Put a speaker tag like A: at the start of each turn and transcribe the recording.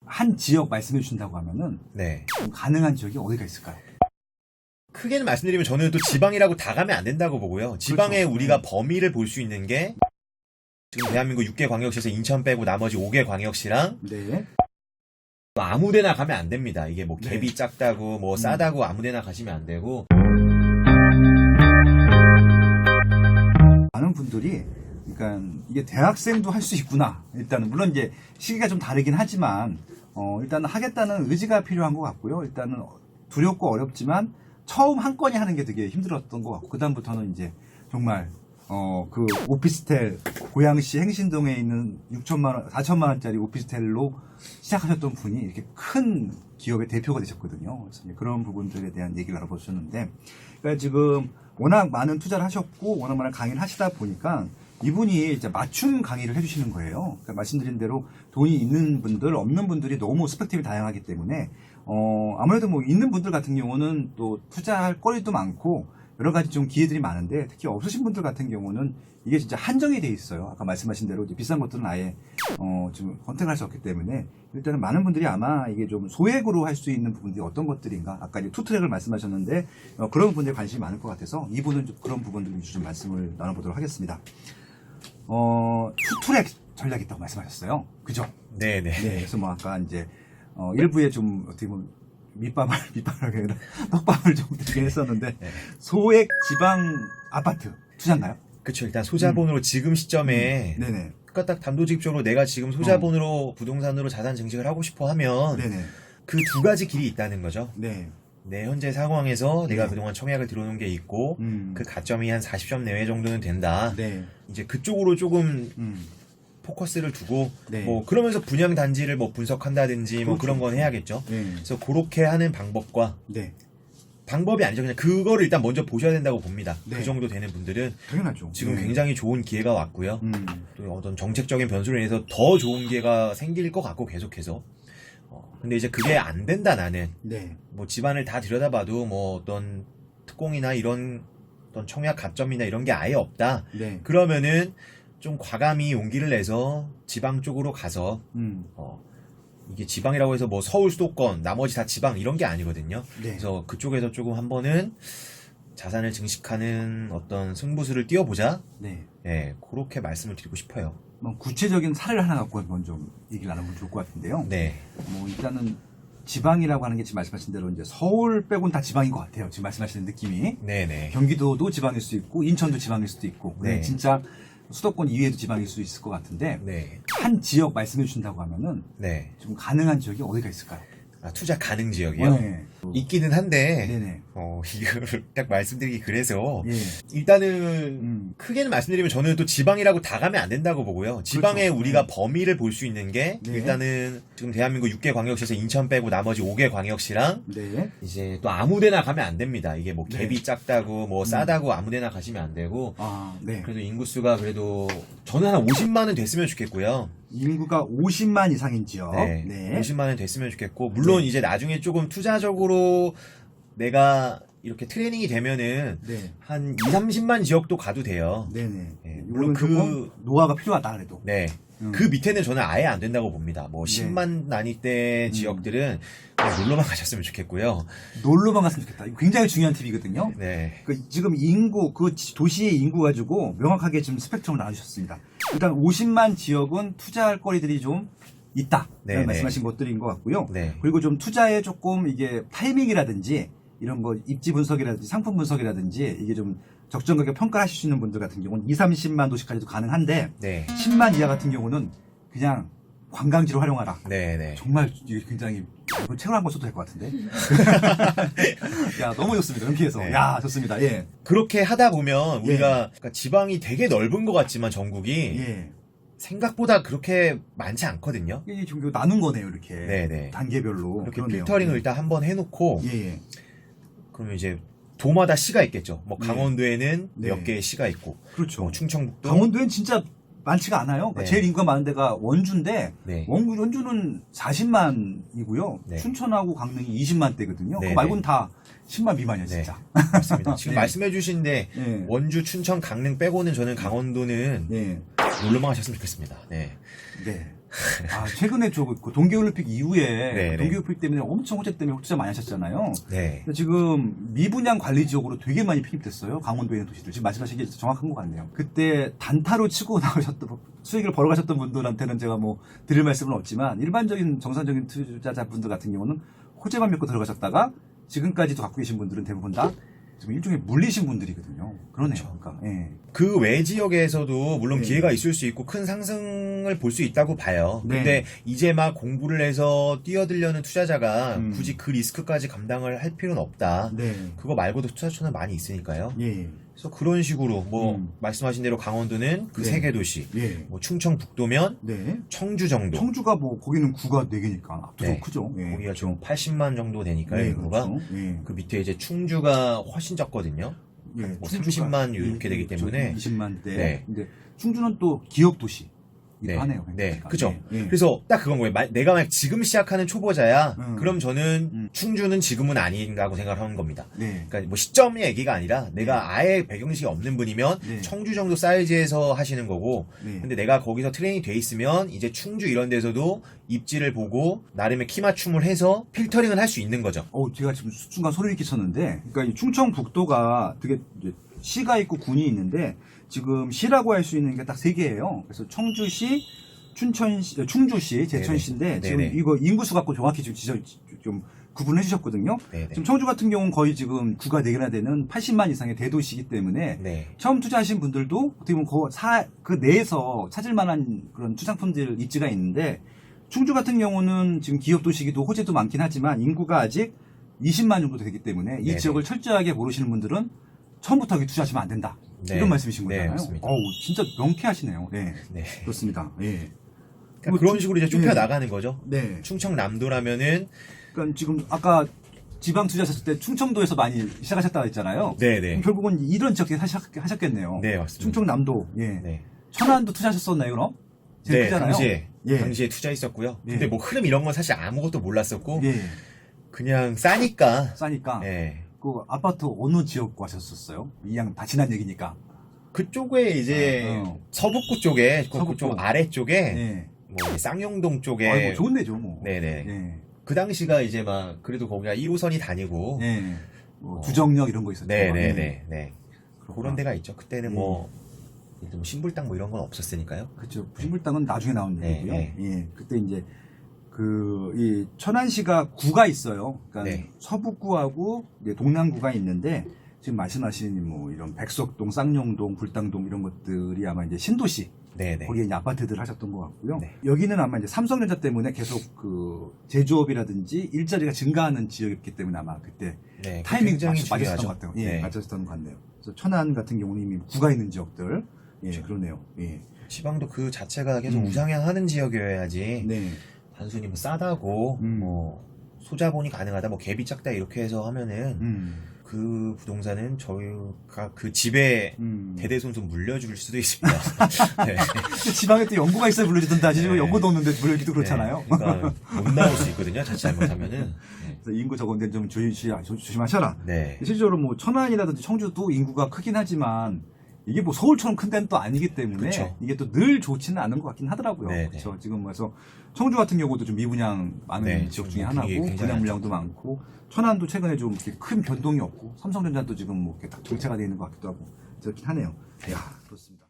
A: 한 지역 말씀해 주신다고 하면은
B: 네.
A: 좀 가능한 지역이 어디가 있을까요?
B: 크게는 말씀드리면 저는 또 지방이라고 다 가면 안 된다고 보고요. 지방에
A: 그렇죠.
B: 우리가 범위를 볼 수 있는 게 지금 대한민국 6개 광역시에서 인천 빼고 나머지 5개 광역시랑
A: 네.
B: 아무 데나 가면 안 됩니다. 이게 뭐
A: 네.
B: 갭이 작다고 뭐 싸다고 아무 데나 가시면 안 되고.
A: 많은 분들이 그러니까 이게 대학생도 할 수 있구나. 일단은 물론 이제 시기가 좀 다르긴 하지만 일단은 하겠다는 의지가 필요한 것 같고요. 일단은 두렵고 어렵지만 처음 한 건이 하는 게 되게 힘들었던 것 같고 그다음부터는 이제 정말 그 오피스텔 고양시 행신동에 있는 6천만 원, 4천만 원짜리 오피스텔로 시작하셨던 분이 이렇게 큰 기업의 대표가 되셨거든요. 그래서 이제 그런 부분들에 대한 얘기를 알아보셨는데, 그러니까 지금 워낙 많은 투자를 하셨고 워낙 많은 강의를 하시다 보니까 이분이 이제 맞춤 강의를 해주시는 거예요. 그러니까 말씀드린 대로 돈이 있는 분들, 없는 분들이 너무 스펙트럼이 다양하기 때문에 아무래도 뭐 있는 분들 같은 경우는 또 투자할 거리도 많고 여러 가지 좀 기회들이 많은데 특히 없으신 분들 같은 경우는 이게 진짜 한정이 돼 있어요. 아까 말씀하신 대로 이제 비싼 것들은 아예 지금 선택할 수 없기 때문에 일단은 많은 분들이 아마 이게 좀 소액으로 할 수 있는 부분들이 어떤 것들인가 아까 이제 투트랙을 말씀하셨는데 그런 분들이 관심이 많을 것 같아서 이분은 좀 그런 부분들 위주로 좀 말씀을 나눠보도록 하겠습니다. 투트랙 전략이 있다고 말씀하셨어요. 그죠?
B: 네네.
A: 네. 그래서 뭐 아까 이제 일부에 좀 어떻게 보면 밑밥을 아니라 떡밥을 좀 드리긴 했었는데
B: 네.
A: 소액 지방 아파트 투자인가요?
B: 그쵸. 일단 소자본으로 지금 시점에
A: 네네.
B: 그러니까 딱 단도직입적으로 내가 지금 소자본으로 부동산으로 자산 증식을 하고 싶어 하면
A: 네네.
B: 그 두 가지 길이 있다는 거죠.
A: 네.
B: 내 현재 상황에서 내가
A: 네.
B: 그동안 청약을 들어놓은 게 있고 그 가점이 한 40점 내외 정도는 된다.
A: 네.
B: 이제 그쪽으로 조금
A: 음.
B: 포커스를 두고
A: 네.
B: 뭐 그러면서 분양 단지를 뭐 분석한다든지 뭐
A: 그렇죠.
B: 그런 건 해야겠죠.
A: 네.
B: 그래서 그렇게 하는 방법과
A: 네.
B: 방법이 아니죠. 그냥 그거를 일단 먼저 보셔야 된다고 봅니다.
A: 네.
B: 그 정도 되는 분들은
A: 당연하죠.
B: 지금
A: 네.
B: 굉장히 좋은 기회가 왔고요.
A: 음.
B: 또 어떤 정책적인 변수로 인해서 더 좋은 기회가 생길 것 같고 계속해서. 근데 이제 그게 안 된다 나는.
A: 네.
B: 뭐 집안을 다 들여다봐도 뭐 어떤 특공이나 이런 어떤 청약 가점이나 이런 게 아예 없다.
A: 네.
B: 그러면은 좀 과감히 용기를 내서 지방 쪽으로 가서 이게 지방이라고 해서 뭐 서울 수도권 나머지 다 지방 이런 게 아니거든요.
A: 네.
B: 그래서 그쪽에서 조금 한번은 자산을 증식하는 어떤 승부수를 띄워보자.
A: 네.
B: 예, 그렇게 말씀을 드리고 싶어요.
A: 뭐 구체적인 사례를 하나 갖고 한번 좀 얘기를 나누면 좋을 것 같은데요.
B: 네.
A: 뭐 일단은 지방이라고 하는 게 지금 말씀하신 대로 이제 서울 빼고는 다 지방인 것 같아요. 지금 말씀하시는 느낌이.
B: 네네.
A: 경기도도 지방일 수 있고 인천도 지방일 수도 있고
B: 네.
A: 진짜 수도권 이외에도 지방일 수 있을 것 같은데
B: 네.
A: 한 지역 말씀해 주신다고 하면은
B: 네.
A: 좀 가능한 지역이 어디가 있을까요?
B: 아, 투자 가능 지역이요?
A: 네.
B: 있기는 한데,
A: 네네.
B: 이거를 딱 말씀드리기 그래서,
A: 예.
B: 일단은, 크게는 말씀드리면 저는 또 지방이라고 다 가면 안 된다고 보고요. 지방에
A: 그렇죠.
B: 우리가 범위를 볼 수 있는 게,
A: 네.
B: 일단은 지금 대한민국 6개 광역시에서 인천 빼고 나머지 5개 광역시랑,
A: 네.
B: 이제 또 아무 데나 가면 안 됩니다. 이게 뭐
A: 네.
B: 갭이 작다고, 뭐 싸다고 아무 데나 가시면 안 되고,
A: 아, 네.
B: 그래도 인구수가 그래도, 저는 한 50만은 됐으면 좋겠고요.
A: 인구가 50만 이상인 지역.
B: 네.
A: 네.
B: 50만은 됐으면 좋겠고, 물론 이제 나중에 조금 투자적으로 내가 이렇게 트레이닝이 되면은
A: 네.
B: 한 2, 30만 지역도 가도 돼요.
A: 네네.
B: 네,
A: 물론
B: 물론
A: 조금 노화가 필요하다 그래도.
B: 네. 그 밑에는 저는 아예 안 된다고 봅니다. 뭐 10만 단위대 지역들은 그냥 놀러만 가셨으면 좋겠고요.
A: 놀러만 갔으면 좋겠다. 이거 굉장히 중요한 팁이거든요.
B: 네.
A: 지금 인구, 그 도시의 인구 가지고 명확하게 지금 스펙트럼을 나눠주셨습니다. 일단 50만 지역은 투자할 거리들이 좀 있다.
B: 네, 네.
A: 말씀하신 것들인 것 같고요.
B: 네.
A: 그리고 좀 투자에 조금 이게 타이밍이라든지 이런 거 입지 분석이라든지 상품 분석이라든지 이게 좀 적정하게 평가하실 수 있는 분들 같은 경우는 2, 30만 도시까지도 가능한데
B: 네.
A: 10만 이하 같은 경우는 그냥 관광지로 활용하라.
B: 네. 네.
A: 정말 이게 굉장히 이거 책을 한 권 써도 될 것 같은데. 야 너무 좋습니다. 연피해서.
B: 네.
A: 야 좋습니다. 예.
B: 그렇게 하다 보면
A: 예.
B: 우리가 그러니까 지방이 되게 넓은 것 같지만 전국이
A: 예.
B: 생각보다 그렇게 많지 않거든요.
A: 이게 지금 나눈 거네요, 이렇게.
B: 네네.
A: 단계별로.
B: 이렇게
A: 그러네요.
B: 필터링을 일단 한번 해놓고
A: 예, 예.
B: 그러면 이제 도마다 시가 있겠죠. 뭐 강원도에는
A: 네.
B: 몇 개의 시가 있고,
A: 그렇죠.
B: 뭐 충청북도,
A: 강원도엔 진짜 많지가 않아요. 그러니까
B: 네.
A: 제일 인구가 많은 데가 원주인데,
B: 네.
A: 원주는 40만이고요.
B: 네.
A: 춘천하고 강릉이 20만 대거든요.
B: 네,
A: 그거 말고는 다 10만 미만이야,
B: 네.
A: 진짜.
B: 맞습니다. 지금
A: 네.
B: 말씀해주신데
A: 네.
B: 원주, 춘천, 강릉 빼고는 저는 강원도는
A: 예.
B: 놀러만 가셨으면 좋겠습니다. 네.
A: 네. 최근에 그 동계올림픽 이후에
B: 네,
A: 동계올림픽 때문에 엄청 호재 때문에 투자 많이 하셨잖아요.
B: 네.
A: 근데 지금 미분양 관리 지역으로 되게 많이 편입됐어요. 강원도에 있는 도시들. 지금 말씀하신 게 정확한 것 같네요. 그때 단타로 치고 나가셨던 수익을 벌어가셨던 분들한테는 제가 뭐 드릴 말씀은 없지만 일반적인 정상적인 투자자분들 같은 경우는 호재만 믿고 들어가셨다가 지금까지도 갖고 계신 분들은 대부분 다 지금 일종의 물리신 분들이거든요. 그러네요.
B: 그렇죠.
A: 그러니까, 예.
B: 그 외 지역에서도 물론
A: 네.
B: 기회가 있을 수 있고 큰 상승을 볼 수 있다고 봐요.
A: 네.
B: 근데 이제 막 공부를 해서 뛰어들려는 투자자가
A: 음.
B: 굳이 그 리스크까지 감당을 할 필요는 없다.
A: 네.
B: 그거 말고도 투자처는 많이 있으니까요.
A: 예.
B: 그래서 그런 식으로 뭐
A: 음.
B: 말씀하신 대로 강원도는 그
A: 네.
B: 세 개 도시,
A: 예.
B: 뭐 충청북도면
A: 네.
B: 청주 정도.
A: 청주가 뭐 거기는 구가 4개니까 압도적
B: 네.
A: 크죠. 예.
B: 거기가 좀 80만 정도 되니까요,
A: 네,
B: 인구가.
A: 그렇죠. 예.
B: 그 밑에 이제 충주가 훨씬 적거든요.
A: 예,
B: 뭐
A: 충주가
B: 30만 이렇게 되기 때문에.
A: 20만 대.
B: 네.
A: 근데 충주는 또 기업 도시.
B: 네,
A: 하네요.
B: 네, 그죠.
A: 예.
B: 그래서 딱 그건 거예요. 내가 만약 지금 시작하는 초보자야, 그럼 저는
A: 음.
B: 충주는 지금은 아닌가고 생각을 하는 겁니다.
A: 네.
B: 그러니까 뭐 시점의 얘기가 아니라 내가 아예 배경지식이 없는 분이면
A: 네.
B: 청주 정도 사이즈에서 하시는 거고,
A: 네.
B: 근데 내가 거기서 트레이닝 돼 있으면 이제 충주 이런 데서도 입지를 보고 나름의 키 맞춤을 해서 필터링을 할 수 있는 거죠.
A: 제가 지금 순간 소리를 끼쳤는데, 그러니까 이 충청북도가 되게 이제 시가 있고 군이 있는데, 지금 시라고 할 수 있는 게 딱 3개예요. 그래서 청주시, 춘천시, 충주시, 제천시인데,
B: 네네.
A: 지금
B: 네네.
A: 이거 인구수 갖고 정확히 좀 구분해 주셨거든요.
B: 네네.
A: 지금 청주 같은 경우는 거의 지금 구가 4개나 되는 80만 이상의 대도시이기 때문에,
B: 네.
A: 처음 투자하신 분들도 어떻게 보면 그 내에서 찾을 만한 그런 투자품들 입지가 있는데, 충주 같은 경우는 지금 기업 도시기도 호재도 많긴 하지만 인구가 아직 20만 정도 되기 때문에 이
B: 네네.
A: 지역을 철저하게 모르시는 분들은 처음부터 여기 투자하시면 안 된다.
B: 네.
A: 이런 말씀이신
B: 네,
A: 거잖아요.
B: 맞습니다.
A: 진짜 명쾌하시네요. 네.
B: 네.
A: 그렇습니다. 예.
B: 그러니까 그런 식으로 이제 좁혀 나가는 거죠.
A: 네.
B: 충청남도라면은
A: 그러니까 지금 아까 지방 투자하셨을 때 충청도에서 많이 시작하셨다고 했잖아요.
B: 네네.
A: 결국은 이런 지역에 하셨겠네요.
B: 네, 맞습니다.
A: 충청남도. 예.
B: 네.
A: 천안도 투자하셨었나요, 그럼? 제일
B: 네,
A: 크잖아요.
B: 당시에 투자했었고요.
A: 예.
B: 근데 뭐 흐름 이런 건 사실 아무것도 몰랐었고
A: 예.
B: 그냥 싸니까.
A: 싸니까.
B: 예.
A: 그 아파트 어느 지역 가셨었어요? 이양 다 지난 얘기니까.
B: 그쪽에 이제 서북구 쪽에
A: 서북구.
B: 그쪽 아래쪽에
A: 예.
B: 뭐 이제 쌍용동 쪽에
A: 아이고 좋은 데죠, 뭐.
B: 네네.
A: 예.
B: 그 당시가 이제 막 그래도 거기가 1호선이 다니고
A: 예. 뭐 두정역 이런 거 있었죠.
B: 네네네. 네.
A: 그렇구나.
B: 그런 데가 있죠. 그때는
A: 예.
B: 뭐 예를 들면 신불당 뭐 이런 건 없었으니까요.
A: 그렇죠. 신불당은 나중에 나온
B: 네,
A: 얘기고요.
B: 네.
A: 예. 그때 이제 이 천안시가 구가 있어요. 그러니까
B: 네.
A: 서북구하고 이제 동남구가 있는데 지금 말씀하신 뭐 이런 백석동, 쌍용동, 불당동 이런 것들이 아마 이제 신도시
B: 네네.
A: 거기에 이제 아파트들 하셨던 것 같고요.
B: 네.
A: 여기는 아마 이제 삼성전자 때문에 계속 그 제조업이라든지 일자리가 증가하는 지역이기 때문에 아마 그때
B: 네.
A: 타이밍
B: 굉장히
A: 맞으셨던
B: 중요하죠.
A: 것 같아요. 예,
B: 네.
A: 맞으셨던 것 같네요. 그래서 천안 같은 경우는 이미 구가 있는 지역들, 예,
B: 그렇죠.
A: 그러네요. 예,
B: 지방도 그 자체가 계속
A: 음.
B: 우상향하는 지역이어야지
A: 네,
B: 단순히 뭐 싸다고 뭐 소자본이 가능하다 뭐 갭이 작다 이렇게 해서 하면은 그 부동산은 저희가 그 집에 대대손손 물려줄 수도 있습니다. 네.
A: 지방에 또 연구가 있어야 물려주던데 지금
B: 네.
A: 연구도 없는데 물려주기도 그렇잖아요.
B: 네. 그러니까 못 나올 수 있거든요. 자칫 잘못하면은. 네.
A: 그래서 인구 적은데 좀 조심하셔라.
B: 네.
A: 실질적으로 뭐 천안이라든지 청주도 인구가 크긴 하지만 이게 뭐 서울처럼 큰 데는 또 아니기 때문에
B: 그쵸.
A: 이게 또 늘 좋지는 않은 것 같긴 하더라고요.
B: 네,
A: 그렇죠. 지금 그래서 청주 같은 경우도 좀 미분양 많은
B: 네,
A: 지역
B: 지금
A: 중에
B: 분위기
A: 하나고
B: 굉장히
A: 분양
B: 안
A: 물량도 많고 천안도 최근에 좀 이렇게 큰 변동이 없고 삼성전자도 지금 뭐 이렇게 딱 정체가 되어 있는 것 같기도 하고 그렇긴 하네요. 이야, 그렇습니다.